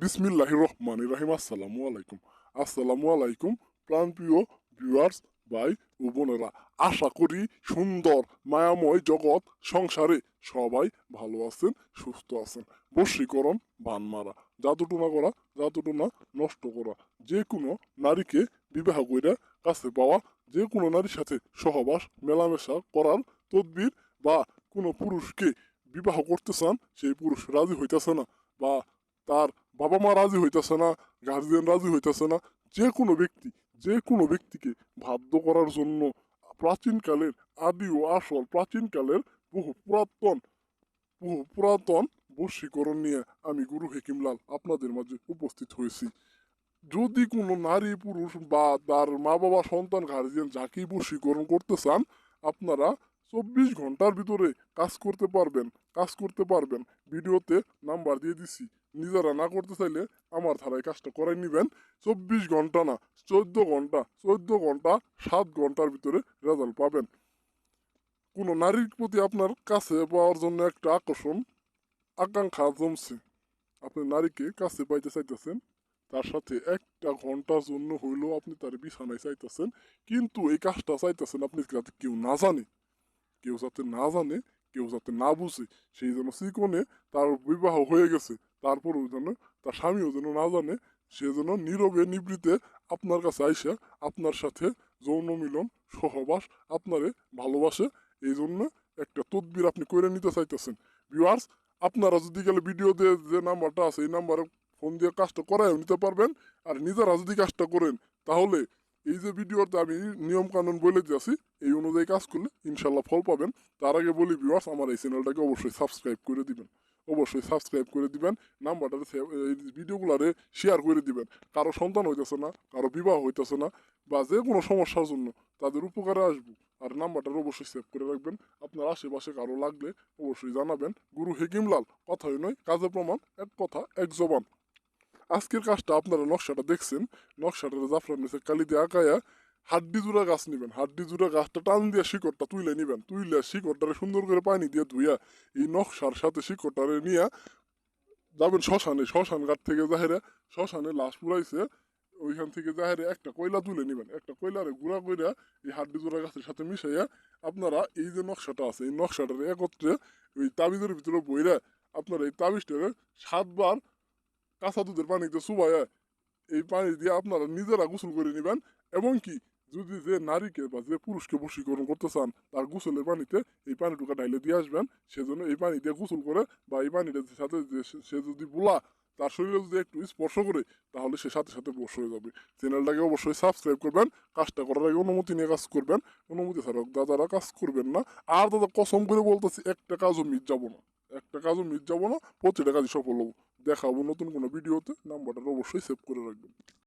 বিসমিল্লাহির রহমানির রহিম। আসসালামু আলাইকুম। আসসালামু আলাইকুম প্রাণপ্রিয় ভিউয়ার্স, ভাই ও বোনেরা। আশা করি সুন্দর মায়াময় জগৎ সংসারে সবাই ভালো আছেন, সুস্থ আছেন। বশীকরণ, বান মারা, জাদুটোনা করা, জাদুটোনা নষ্ট করা, যে কোনো নারীকে বিবাহ কইরা কাছে পাওয়া, যে কোনো নারীর সাথে সহবাস মেলামেশা করার তদবির, বা কোনো পুরুষকে বিবাহ করতে চান, সেই পুরুষ রাজি হইতেছে না, বা তার বাবা মা রাজি হইতেছে না, গার্জিয়ান রাজি হইতেছে না, যে কোনো ব্যক্তিকে বাধ্য করার জন্য প্রাচীনকালের আদি ও আসল প্রাচীনকালের বহু পুরাতন বশীকরণ নিয়ে আমি গুরু হেকিমলাল আপনাদের মাঝে উপস্থিত হয়েছি। যদি কোনো নারী পুরুষ বা তার মা বাবা সন্তান গার্জিয়ান যাকেই বশীকরণ করতে চান, আপনারা 24 ঘন্টার ভিতরে কাজ করতে পারবেন। ভিডিওতে নাম্বার দিয়ে দিছি। নিজেরা না করতে চাইলে আমার ধারায় কাজটা করাই নিবেন। 24 ঘন্টা না, 14 ঘন্টা, 14 ঘন্টা, 7 ঘন্টার ভিতরে রেজাল্ট পাবেন। কোনো নারীর প্রতি আপনার কাছে পাওয়ার জন্য একটা আকাঙ্ক্ষা জমছে, আপনি নারীকে কাছে পাইতে চাইতেছেন, তার সাথে 1 ঘন্টার জন্য হইলেও আপনি তার বিছানায় চাইতেছেন, কিন্তু এই কাজটা চাইতেছেন আপনি যাতে কেউ যাতে না জানে, কেউ যাতে না বুঝে, সেই জন্য চিকনে তার বিবাহ হয়ে গেছে, তারপরেও যেন তার স্বামীও যেন না জানে, সে যেন নীরবে নিবৃতে আপনার কাছে আইসা আপনার সাথে যৌন মিলন সহবাস আপনারে ভালোবাসে, এই জন্য একটা তদবির আপনি করে নিতে চাইতেছেন। ভিউয়ার্স, আপনারা যদি গেলে ভিডিও দিয়ে যে নাম্বারটা আছে এই নাম্বারে ফোন দিয়ে কাজটা করাইও নিতে পারবেন। আর নিজেরা যদি কাজটা করেন, তাহলে এই যে ভিডিওতে আমি নিয়ম কানুন বলে দিয়েছি, এই অনুযায়ী কাজ করলে ইনশাল্লাহ ফল পাবেন। তার আগে বলি ভিউয়ার্স, আমার এই চ্যানেলটাকে অবশ্যই সাবস্ক্রাইব করে দিবেন। নাম্বারটাতে এই ভিডিওগুলারে শেয়ার করে দিবেন। কারো সন্তান হইতেছে না, কারো বিবাহ হইতেছে না, বা যে কোনো সমস্যার জন্য তাদের উপকারে আসবো। আর নাম্বারটা অবশ্যই সেভ করে রাখবেন। আপনার আশেপাশে কারো লাগলে অবশ্যই জানাবেন। গুরু হেকিমলাল, কথাই নয় কাজে প্রমাণ, এক কথা এক জবান। আজকের কাজটা আপনারা নকশাটা দেখছেন, নকশাটার জাফরান নিচে কালি দিয়ে আঁকায়া হাড্ডি জোড়া গাছ নিবেন। হাড্ডি জোড়া গাছটা টান দিয়ে শিকড়টা তুলে নিবেন। তুইলে শিকড়টারে সুন্দর করে পানি দিয়ে ধুইয়া এই নকশার সাথে শিকড়টারে নিয়ে যাবেন শ্মশানে। শ্মশান ঘাট থেকে যাহেরা শ্মশানে লাশ পুরাইছে, ওইখান থেকে যাহেরে একটা কয়লা তুলে নিবেন। একটা কয়লারে গুঁড়া কইরা এই হাড্ডি জোড়া গাছের সাথে মিশাইয়া আপনারা এই যে নকশাটা আছে, এই নকশাটারে একত্রে ওই তাবিজের ভিতরে বইরা আপনারা এই তাবিজটারে 7 বার কাঁচা দুধের পানিতে চুবাইয়া এই পানি দিয়ে আপনারা নিজেরা গোসল করে নেবেন। এবং কি, যদি যে নারীকে বা যে পুরুষকে বশীকরণ করতে চান, তার গোসলের পানিতে এই পানিটুকু ঢাইলে দিয়ে আসবেন। সেজন্য এই পানি দিয়ে গোসল করে, বা এই পানিটার সাথে সে যদি বুলা তার শরীরে যদি একটু স্পর্শ করে, তাহলে সে সাথে সাথে বশ হয়ে যাবে। চ্যানেলটাকে অবশ্যই সাবস্ক্রাইব করবেন। কাজটা করার আগে অনুমতি নিয়ে কাজ করবেন। অনুমতি ছাড়া দাদারা কাজ করবেন না। আর দাদা কসম করে বলতেছি, একটা কাজও মিস যাবো না, একটা কাজও মিস যাবো না, প্রতিটা কাজই সফল হবো। দেখাবো নতুন কোনো ভিডিওতে। নাম্বারটা অবশ্যই সেভ করে রাখবেন।